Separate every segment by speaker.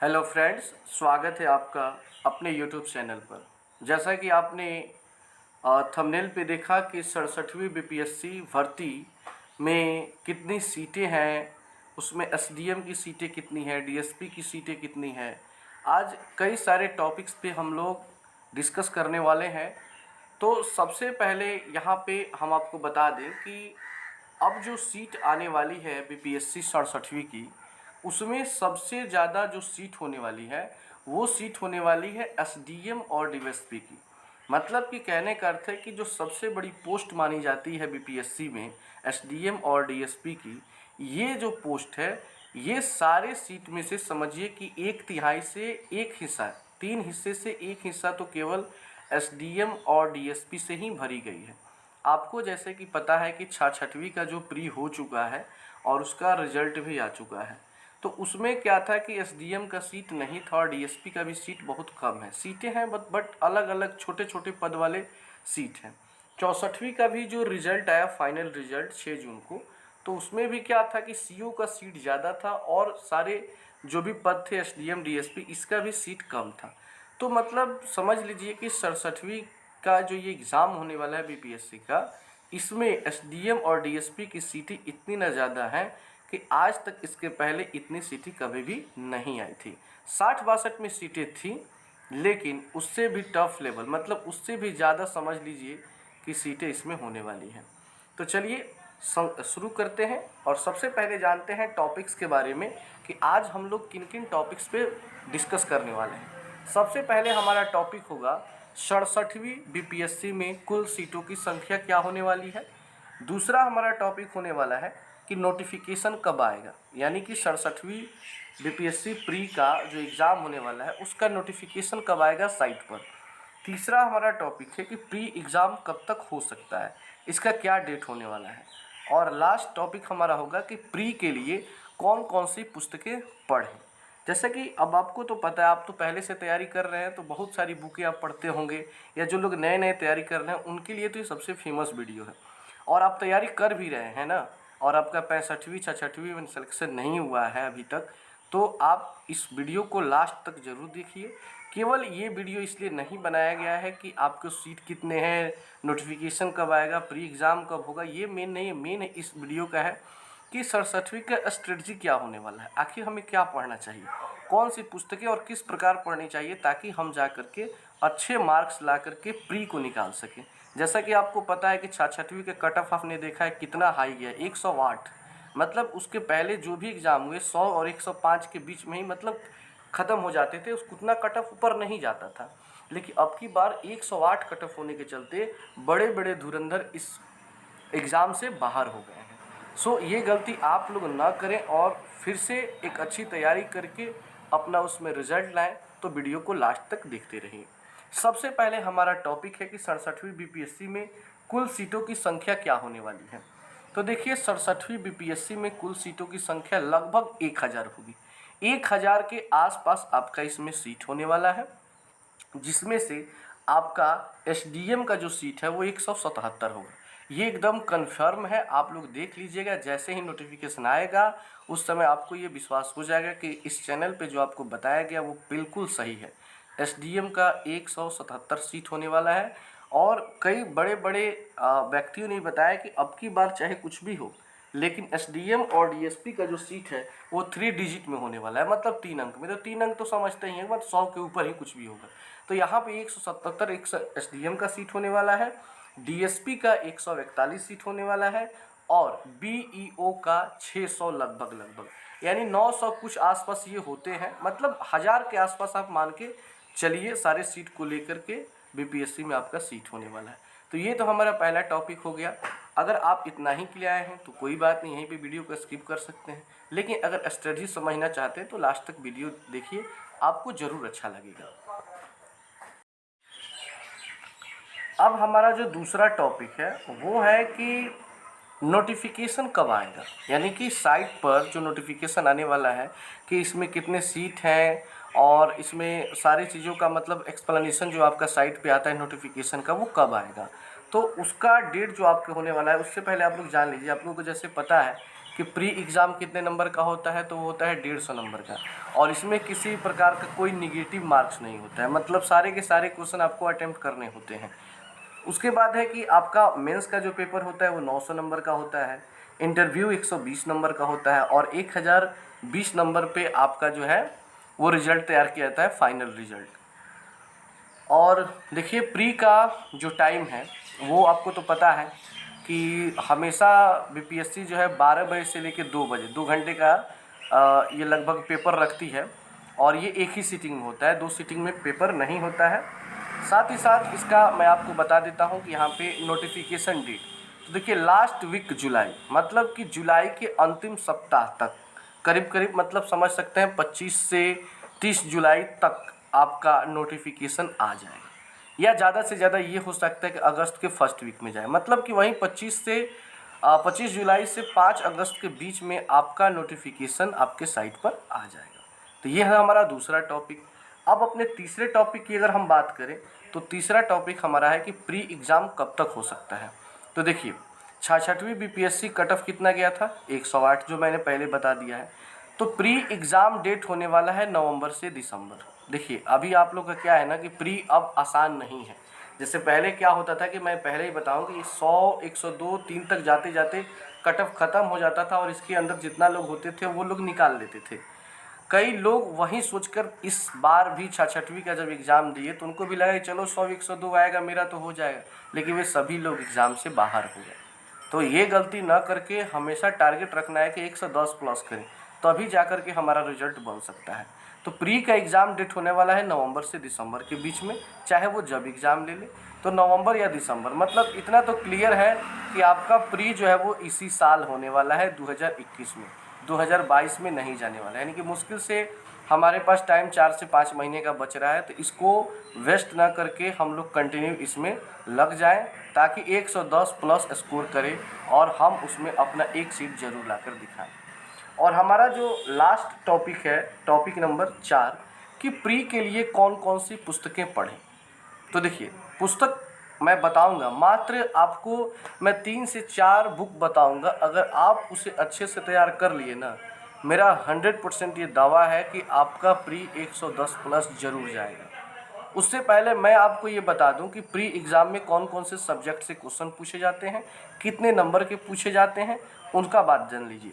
Speaker 1: Hello friends, स्वागत है आपका अपने यूट्यूब चैनल पर। जैसा कि आपने थंबनेल पे देखा कि 67वीं बीपीएससी भर्ती में कितनी सीटें हैं, उसमें एसडीएम की सीटें कितनी हैं, डीएसपी की सीटें कितनी हैं। आज कई सारे टॉपिक्स पे हम लोग डिस्कस करने वाले हैं। तो सबसे पहले यहाँ पे हम आपको बता दें कि अब जो सीट आने वाली है बीपीएससी 67वीं की, उसमें सबसे ज़्यादा जो सीट होने वाली है वो सीट होने वाली है एसडीएम और डीएसपी की। मतलब कि कहने का अर्थ है कि जो सबसे बड़ी पोस्ट मानी जाती है बीपीएससी में एसडीएम और डीएसपी की, ये जो पोस्ट है ये सारे सीट में से समझिए कि 1/3 से एक हिस्सा, 3 हिस्से से एक हिस्सा तो केवल एसडीएम और डीएसपी से ही भरी गई है। आपको जैसे कि पता है कि 6वीं का जो प्री हो चुका है और उसका रिजल्ट भी आ चुका है। तो उसमें क्या था कि एसडीएम का सीट नहीं था और डीएसपी का भी सीट बहुत कम है। सीटें हैं बट अलग अलग छोटे छोटे पद वाले सीट हैं। 64वीं का भी जो रिजल्ट आया, फाइनल रिजल्ट 6 जून को, तो उसमें भी क्या था कि सीओ का सीट ज़्यादा था और सारे जो भी पद थे एसडीएम डीएसपी, इसका भी सीट कम था। तो मतलब समझ लीजिए कि 67वीं का जो ये एग्ज़ाम होने वाला है बीपीएससी का, इसमें एसडीएम और डीएसपी की सीटें इतनी ना ज़्यादा हैं कि आज तक इसके पहले इतनी सीटें कभी भी नहीं आई थी। 60-62 में सीटें थी, लेकिन उससे भी टफ लेवल, मतलब उससे भी ज़्यादा समझ लीजिए कि सीटें इसमें होने वाली हैं। तो चलिए शुरू करते हैं और सबसे पहले जानते हैं टॉपिक्स के बारे में कि आज हम लोग किन किन टॉपिक्स पे डिस्कस करने वाले हैं। सबसे पहले हमारा टॉपिक होगा 67वीं बीपीएससी में कुल सीटों की संख्या क्या होने वाली है। दूसरा हमारा टॉपिक होने वाला है कि नोटिफिकेशन कब आएगा, यानी कि 67वीं बीपीएससी प्री का जो एग्ज़ाम होने वाला है उसका नोटिफिकेशन कब आएगा साइट पर। तीसरा हमारा टॉपिक है कि प्री एग्ज़ाम कब तक हो सकता है, इसका क्या डेट होने वाला है। और लास्ट टॉपिक हमारा होगा कि प्री के लिए कौन कौन सी पुस्तकें पढ़ें। जैसे कि अब आपको तो पता है, आप तो पहले से तैयारी कर रहे हैं तो बहुत सारी बुकें आप पढ़ते होंगे, या जो लोग नए नए तैयारी कर रहे हैं उनके लिए तो ये सबसे फेमस वीडियो है। और आप तैयारी कर भी रहे हैं ना, और आपका 65वीं 66वीं में सिलेक्शन नहीं हुआ है अभी तक, तो आप इस वीडियो को लास्ट तक ज़रूर देखिए। केवल ये वीडियो इसलिए नहीं बनाया गया है कि आपके सीट कितने हैं, नोटिफिकेशन कब आएगा, प्री एग्ज़ाम कब होगा, ये मेन नहीं है। मेन इस वीडियो का है कि 67वीं का स्ट्रेटजी क्या होने वाला है, आखिर हमें क्या पढ़ना चाहिए, कौन सी पुस्तकें और किस प्रकार पढ़नी चाहिए, ताकि हम जा करके अच्छे मार्क्स ला करके प्री को निकाल सकें। जैसा कि आपको पता है कि 66वीं के कट ऑफ आपने देखा है कितना हाई गया, 108। मतलब उसके पहले जो भी एग्ज़ाम हुए 100 और 105 के बीच में ही मतलब ख़त्म हो जाते थे, उसको उतना कट ऑफ ऊपर नहीं जाता था। लेकिन अब की बार 108 कट ऑफ होने के चलते बड़े बड़े धुरंधर इस एग्ज़ाम से बाहर हो गए हैं। सो ये गलती आप लोग ना करें और फिर से एक अच्छी तैयारी करके अपना उसमें रिजल्ट लाएं। तो वीडियो को लास्ट तक देखते रहिए। सबसे पहले हमारा टॉपिक है कि 67वीं बीपीएससी में कुल सीटों की संख्या क्या होने वाली है। तो देखिए, 67वीं बीपीएससी में कुल सीटों की संख्या लगभग 1000 होगी। 1000 के आसपास आपका इसमें सीट होने वाला है, जिसमें से आपका एसडीएम का जो सीट है वो 177 होगा। ये एकदम कन्फर्म है, आप लोग देख लीजिएगा। जैसे ही नोटिफिकेशन आएगा उस समय आपको ये विश्वास हो जाएगा कि इस चैनल पे जो आपको बताया गया वो बिल्कुल सही है। एसडीएम का 177 सीट होने वाला है। और कई बड़े बड़े व्यक्तियों ने बताया कि अब की बार चाहे कुछ भी हो, लेकिन एसडीएम और डीएसपी का जो सीट है वो 3 डिजिट में होने वाला है, मतलब 3 अंक में। तो 3 अंक तो समझते ही हैं, मतलब 100 के ऊपर ही कुछ भी होगा। तो यहाँ पे 177 एसडीएम का सीट होने वाला है, डीएसपी का 141 सीट होने वाला है, और बीईओ का 600 लगभग लगभग, यानी 900 कुछ आसपास ये होते हैं। मतलब 1000 के आसपास आप मान के चलिए सारे सीट को लेकर के बीपीएससी में आपका सीट होने वाला है। तो ये तो हमारा पहला टॉपिक हो गया। अगर आप इतना ही के लिए आए हैं तो कोई बात नहीं, यहीं पे वीडियो को स्किप कर सकते हैं। लेकिन अगर स्ट्रेटजी समझना चाहते हैं तो लास्ट तक वीडियो देखिए, आपको ज़रूर अच्छा लगेगा। अब हमारा जो दूसरा टॉपिक है वो है कि नोटिफिकेशन कब आएगा, यानी कि साइट पर जो नोटिफिकेशन आने वाला है कि इसमें कितने सीट हैं और इसमें सारी चीज़ों का मतलब एक्सप्लेनेशन जो आपका साइट पे आता है नोटिफिकेशन का, वो कब आएगा। तो उसका डेट जो आपके होने वाला है, उससे पहले आप लोग जान लीजिए। आप लोगों को जैसे पता है कि प्री एग्ज़ाम कितने नंबर का होता है, तो वो होता है 150 नंबर का, और इसमें किसी प्रकार का कोई निगेटिव मार्क्स नहीं होता है, मतलब सारे के सारे क्वेश्चन आपको अटेम्प्ट करने होते हैं। उसके बाद है कि आपका मेंस का जो पेपर होता है वो 900 नंबर का होता है, इंटरव्यू 120 नंबर का होता है, और 1020 नंबर पे आपका जो है वो रिजल्ट तैयार किया जाता है, फाइनल रिजल्ट। और देखिए प्री का जो टाइम है वो आपको तो पता है कि हमेशा बीपीएससी जो है 12 बजे से लेकर 2 बजे 2 घंटे का ये लगभग पेपर रखती है, और ये एक ही सीटिंग में होता है, 2 सीटिंग में पेपर नहीं होता है। साथ ही साथ इसका मैं आपको बता देता हूँ कि यहाँ पे नोटिफिकेशन डेट, तो देखिए लास्ट वीक जुलाई, मतलब कि जुलाई के अंतिम सप्ताह तक, करीब करीब मतलब समझ सकते हैं 25 से 30 जुलाई तक आपका नोटिफिकेशन आ जाएगा, या ज़्यादा से ज़्यादा ये हो सकता है कि अगस्त के फर्स्ट वीक में जाए, मतलब कि वहीं 25 जुलाई से 5 अगस्त के बीच में आपका नोटिफिकेशन आपके साइट पर आ जाएगा। तो ये है हमारा दूसरा टॉपिक। अब अपने तीसरे टॉपिक की अगर हम बात करें तो तीसरा टॉपिक हमारा है कि प्री एग्ज़ाम कब तक हो सकता है। तो देखिए 66वीं बीपीएससी कट ऑफ कितना गया था, 108, जो मैंने पहले बता दिया है। तो प्री एग्ज़ाम डेट होने वाला है नवंबर से दिसंबर। देखिए अभी आप लोग का क्या है ना कि प्री अब आसान नहीं है, जैसे पहले क्या होता था कि मैं पहले ही बताऊं कि 100, 102, 3 तक जाते जाते कट ऑफ ख़त्म हो जाता था, और इसके अंदर जितना लोग होते थे वो लोग निकाल लेते थे। कई लोग वहीं सोचकर इस बार भी 66वीं का जब एग्ज़ाम दिए तो उनको भी लगा कि चलो 100, 102 आएगा मेरा तो हो जाएगा, लेकिन वे सभी लोग एग्ज़ाम से बाहर हो गए। तो ये गलती ना करके हमेशा टारगेट रखना है कि 110 प्लस करें, तभी जा कर के हमारा रिजल्ट बन सकता है। तो प्री का एग्ज़ाम डेट होने वाला है नवंबर से दिसंबर के बीच में, चाहे वो जब एग्ज़ाम ले ले, तो नवंबर या दिसंबर, मतलब इतना तो क्लियर है कि आपका प्री जो है वो इसी साल होने वाला है 2021 में, 2022 में नहीं जाने वाला है। यानी कि मुश्किल से हमारे पास टाइम 4 से 5 महीने का बच रहा है, तो इसको वेस्ट ना करके हम लोग कंटिन्यू इसमें लग जाएं, ताकि 110 प्लस स्कोर करें और हम उसमें अपना एक सीट जरूर लाकर दिखाएं। और हमारा जो लास्ट टॉपिक है, टॉपिक नंबर 4, कि प्री के लिए कौन कौन सी पुस्तकें पढ़ें। तो देखिए पुस्तक मैं बताऊंगा, मात्र आपको मैं 3 से 4 बुक बताऊंगा, अगर आप उसे अच्छे से तैयार कर लिए ना, मेरा 100% ये दावा है कि आपका प्री 110 प्लस जरूर जाएगा। उससे पहले मैं आपको ये बता दूं कि प्री एग्ज़ाम में कौन कौन से सब्जेक्ट से क्वेश्चन पूछे जाते हैं, कितने नंबर के पूछे जाते हैं, उनका बात जान लीजिए।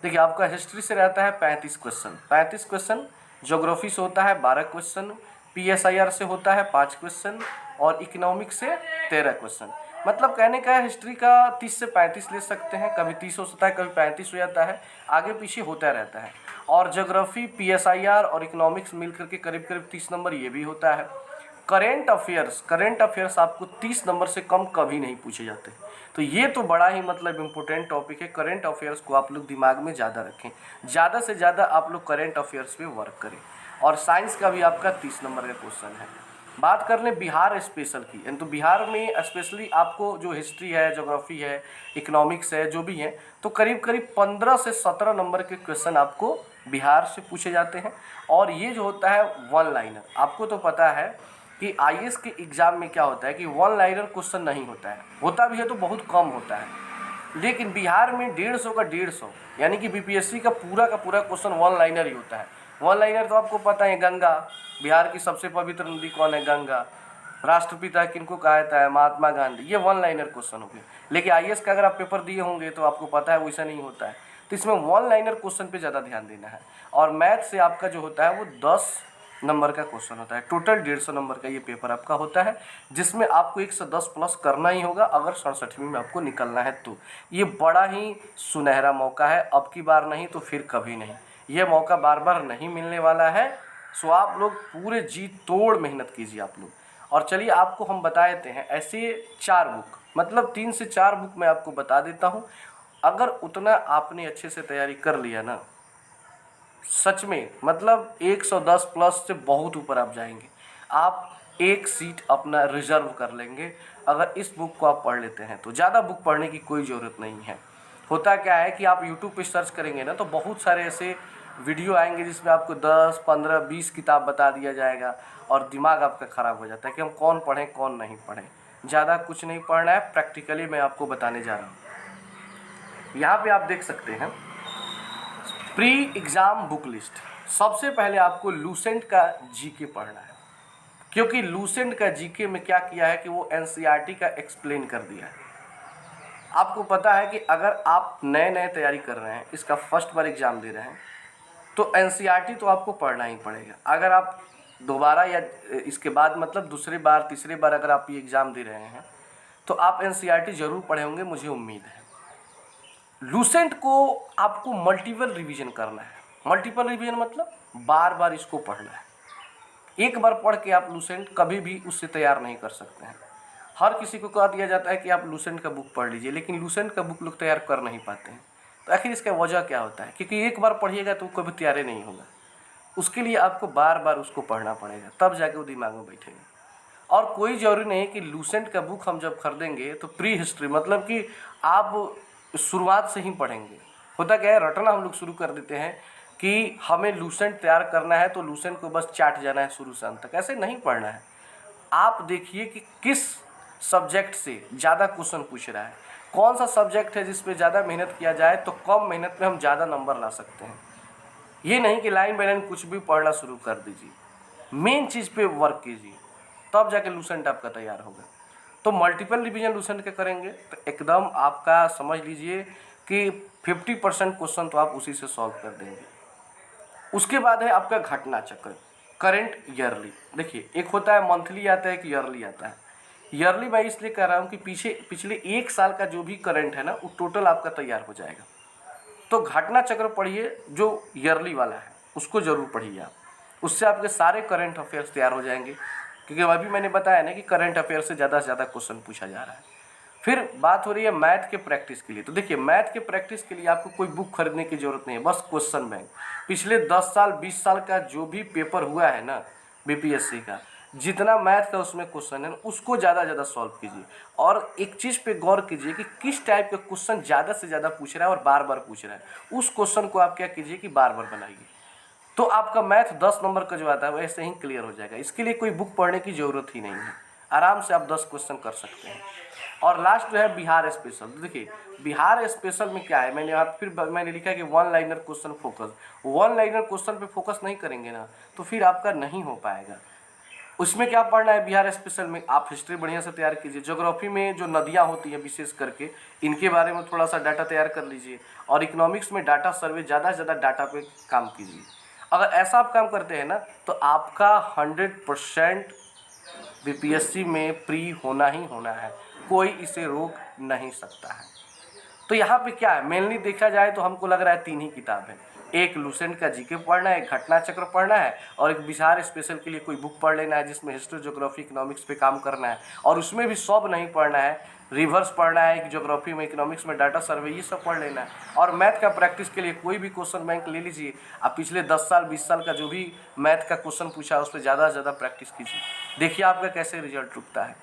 Speaker 1: देखिए आपका हिस्ट्री से रहता है 35 क्वेश्चन, 35 क्वेश्चन, ज्योग्राफी से होता है 12 क्वेश्चन, पीएसआईआर से होता है 5 क्वेश्चन, और इकोनॉमिक्स से 13 क्वेश्चन। मतलब कहने का है हिस्ट्री का 30 से 35 ले सकते हैं, कभी 30 हो सकता है, कभी 35 हो जाता है, आगे पीछे होता रहता है। और ज्योग्राफी, पीएसआईआर और इकोनॉमिक्स मिल करके करीब करीब 30 नंबर ये भी होता है। करेंट अफेयर्स आपको 30 नंबर से कम कभी नहीं पूछे जाते। तो ये तो बड़ा ही मतलब इम्पोर्टेंट टॉपिक है। करेंट अफेयर्स को आप लोग दिमाग में ज़्यादा रखें, ज़्यादा से ज़्यादा आप लोग करेंट अफेयर्स पे वर्क करें। और साइंस का भी आपका 30 नंबर का क्वेश्चन है। बात कर लें बिहार स्पेशल की, तो बिहार में स्पेशली आपको जो हिस्ट्री है, ज्योग्राफी है, इकोनॉमिक्स है, जो भी है, तो करीब करीब 15 से 17 नंबर के क्वेश्चन आपको बिहार से पूछे जाते हैं। और ये जो होता है वन लाइनर, आपको तो पता है कि आईएएस के एग्ज़ाम में क्या होता है कि वन लाइनर क्वेश्चन नहीं होता है, होता भी है तो बहुत कम होता है। लेकिन बिहार में 150 का 150, यानी कि बीपीएससी का पूरा क्वेश्चन वन लाइनर ही होता है। वन लाइनर तो आपको पता है, गंगा, बिहार की सबसे पवित्र नदी कौन है, गंगा, राष्ट्रपिता किनको कहा जाता है, महात्मा गांधी, ये वन लाइनर क्वेश्चन हो गए। लेकिन आईएएस का अगर आप पेपर दिए होंगे तो आपको पता है वैसा नहीं होता है, तो इसमें वन लाइनर क्वेश्चन पे ज़्यादा ध्यान देना है। और मैथ से आपका जो होता है वो 10 नंबर का क्वेश्चन होता है, टोटल 150 नंबर का ये पेपर आपका होता है, जिसमें आपको 110 प्लस करना ही होगा अगर 67वीं में आपको निकलना है। तो ये बड़ा ही सुनहरा मौका है, अब की बार नहीं तो फिर कभी नहीं, ये मौका बार बार नहीं मिलने वाला है। सो आप लोग पूरे जी तोड़ मेहनत कीजिए आप लोग। और चलिए आपको हम बता देते हैं ऐसे 4 बुक, मतलब 3 से 4 बुक मैं आपको बता देता हूँ। अगर उतना आपने अच्छे से तैयारी कर लिया ना, सच में मतलब 110 प्लस से बहुत ऊपर आप जाएंगे, आप एक सीट अपना रिजर्व कर लेंगे अगर इस बुक को आप पढ़ लेते हैं। तो ज़्यादा बुक पढ़ने की कोई ज़रूरत नहीं है। होता क्या है कि आप यूट्यूब पे सर्च करेंगे ना तो बहुत सारे ऐसे वीडियो आएंगे जिसमें आपको 10, 15, 20 किताब बता दिया जाएगा, और दिमाग आपका ख़राब हो जाता है कि हम कौन पढ़ें कौन नहीं पढ़ें। ज़्यादा कुछ नहीं पढ़ना है, प्रैक्टिकली मैं आपको बताने जा रहा हूँ। यहाँ पे आप देख सकते हैं प्री एग्ज़ाम बुक लिस्ट। सबसे पहले आपको लूसेंट का जीके पढ़ना है, क्योंकि लूसेंट का जीके में क्या किया है कि वो एनसीईआरटी का एक्सप्लेन कर दिया है। आपको पता है कि अगर आप नए नए तैयारी कर रहे हैं, इसका फर्स्ट बार एग्ज़ाम दे रहे हैं, तो एनसीईआरटी तो आपको पढ़ना ही पड़ेगा। अगर आप दोबारा या इसके बाद मतलब दूसरी बार तीसरी बार अगर आप ये एग्ज़ाम दे रहे हैं तो आप एनसीईआरटी ज़रूर पढ़े होंगे, मुझे उम्मीद है। लूसेंट को आपको मल्टीपल रिवीजन करना है। मल्टीपल रिवीजन मतलब बार बार इसको पढ़ना है। एक बार पढ़ के आप लूसेंट कभी भी उससे तैयार नहीं कर सकते हैं। हर किसी को कह दिया जाता है कि आप लूसेंट का बुक पढ़ लीजिए, लेकिन लूसेंट का बुक लोग तैयार कर नहीं पाते हैं। तो आखिर इसका वजह क्या होता है? क्योंकि एक बार पढ़िएगा तो कभी तैयार नहीं होगा। उसके लिए आपको बार बार उसको पढ़ना पड़ेगा, तब जाके वो दिमाग में बैठेगा। और कोई ज़रूरी नहीं कि लूसेंट का बुक हम जब खरीदेंगे तो प्री हिस्ट्री मतलब कि आप शुरुआत से ही पढ़ेंगे। होता क्या है, रटना हम लोग शुरू कर देते हैं कि हमें लूसेंट तैयार करना है तो लूसेंट को बस चाट जाना है शुरू से अंत तक। ऐसे नहीं पढ़ना है। आप देखिए कि किस सब्जेक्ट से ज़्यादा क्वेश्चन पूछ रहा है, कौन सा सब्जेक्ट है जिस पे ज़्यादा मेहनत किया जाए तो कम मेहनत में हम ज़्यादा नंबर ला सकते हैं। ये नहीं कि लाइन बाय लाइन कुछ भी पढ़ना शुरू कर दीजिए। मेन चीज़ पे वर्क कीजिए, तब जाके लूसेंट आपका तैयार होगा। तो मल्टीपल रिवीजन लूसेंट के करेंगे तो एकदम आपका समझ लीजिए कि 50% क्वेश्चन तो आप उसी से सॉल्व कर देंगे। उसके बाद है आपका घटना चक्र, करंट ईयरली। देखिए, एक होता है मंथली आता है, एक ईयरली आता है। ईयरली मैं इसलिए कह रहा हूँ कि पिछले एक साल का जो भी करंट है ना, वो टोटल आपका तैयार हो जाएगा। तो घटना चक्र पढ़िए, जो ईयरली वाला है उसको जरूर पढ़िए आप, उससे आपके सारे करंट अफेयर्स तैयार हो जाएंगे। क्योंकि अभी मैंने बताया ना कि करंट अफेयर से ज़्यादा से ज़्यादा क्वेश्चन पूछा जा रहा है। फिर बात हो रही है मैथ के प्रैक्टिस के लिए। तो देखिए, मैथ के प्रैक्टिस के लिए आपको कोई बुक खरीदने की ज़रूरत नहीं है, बस क्वेश्चन बैंक। पिछले 10 साल 20 साल का जो भी पेपर हुआ है ना बीपीएससी का, जितना मैथ का उसमें क्वेश्चन है उसको ज़्यादा से ज़्यादा सॉल्व कीजिए। और एक चीज़ पे गौर कीजिए कि किस टाइप का क्वेश्चन ज़्यादा से ज़्यादा पूछ रहा है और बार बार पूछ रहा है। उस क्वेश्चन को आप क्या कीजिए कि बार बार बनाइए, तो आपका मैथ 10 नंबर का जो आता है वैसे ही क्लियर हो जाएगा। इसके लिए कोई बुक पढ़ने की ज़रूरत ही नहीं है, आराम से आप 10 क्वेश्चन कर सकते हैं। और लास्ट जो है बिहार स्पेशल। तो देखिए, बिहार स्पेशल में क्या है, मैंने लिखा है कि one liner question focus. One liner question पे फोकस नहीं करेंगे ना तो फिर आपका नहीं हो पाएगा। उसमें क्या पढ़ना है बिहार स्पेशल में, आप हिस्ट्री बढ़िया से तैयार कीजिए। ज्योग्राफी में जो नदियाँ होती हैं विशेष करके, इनके बारे में थोड़ा सा डाटा तैयार कर लीजिए। और इकोनॉमिक्स में डाटा सर्वे, ज़्यादा से ज़्यादा डाटा पे काम कीजिए। अगर ऐसा आप काम करते हैं ना तो आपका 100% बीपीएससी में प्री होना ही होना है, कोई इसे रोक नहीं सकता है। तो यहाँ पे क्या है, मेनली देखा जाए तो हमको लग रहा है 3 ही किताब है। एक लूसेंट का जीके पढ़ना है, एक घटना चक्र पढ़ना है, और एक बिहार स्पेशल के लिए कोई बुक पढ़ लेना है जिसमें हिस्ट्री ज्योग्राफी इकोनॉमिक्स पे काम करना है। और उसमें भी सब नहीं पढ़ना है, रिवर्स पढ़ना है, ज्योग्राफी में इकोनॉमिक्स में डाटा सर्वे, ये सब पढ़ लेना है। और मैथ का प्रैक्टिस के लिए कोई भी क्वेश्चन बैंक ले लीजिए। आप पिछले 10 साल 20 साल का जो भी मैथ का क्वेश्चन पूछा है उस पर ज़्यादा से ज़्यादा प्रैक्टिस कीजिए, देखिए आपका कैसे रिजल्ट रुकता है।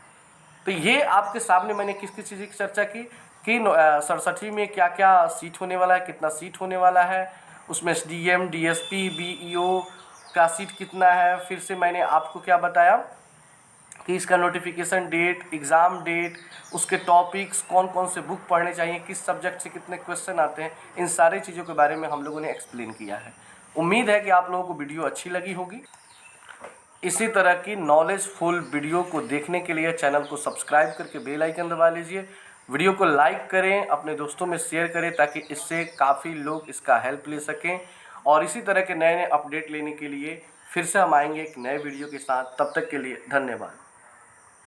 Speaker 1: तो ये आपके सामने मैंने किस किस चीज़ की चर्चा की कि 67वीं में क्या क्या सीट होने वाला है, कितना सीट होने वाला है, उसमें एसडीएम, डीएसपी, बीईओ का सीट कितना है। फिर से मैंने आपको क्या बताया कि इसका नोटिफिकेशन डेट, एग्ज़ाम डेट, उसके टॉपिक्स, कौन कौन से बुक पढ़ने चाहिए, किस सब्जेक्ट से कितने क्वेश्चन आते हैं, इन सारी चीज़ों के बारे में हम लोगों ने एक्सप्लेन किया है। उम्मीद है कि आप लोगों को वीडियो अच्छी लगी होगी। इसी तरह की नॉलेजफुल वीडियो को देखने के लिए चैनल को सब्सक्राइब करके बेल आइकन दबा लीजिए। वीडियो को लाइक करें, अपने दोस्तों में शेयर करें ताकि इससे काफ़ी लोग इसका हेल्प ले सकें। और इसी तरह के नए नए अपडेट लेने के लिए फिर से हम आएंगे एक नए वीडियो के साथ। तब तक के लिए धन्यवाद।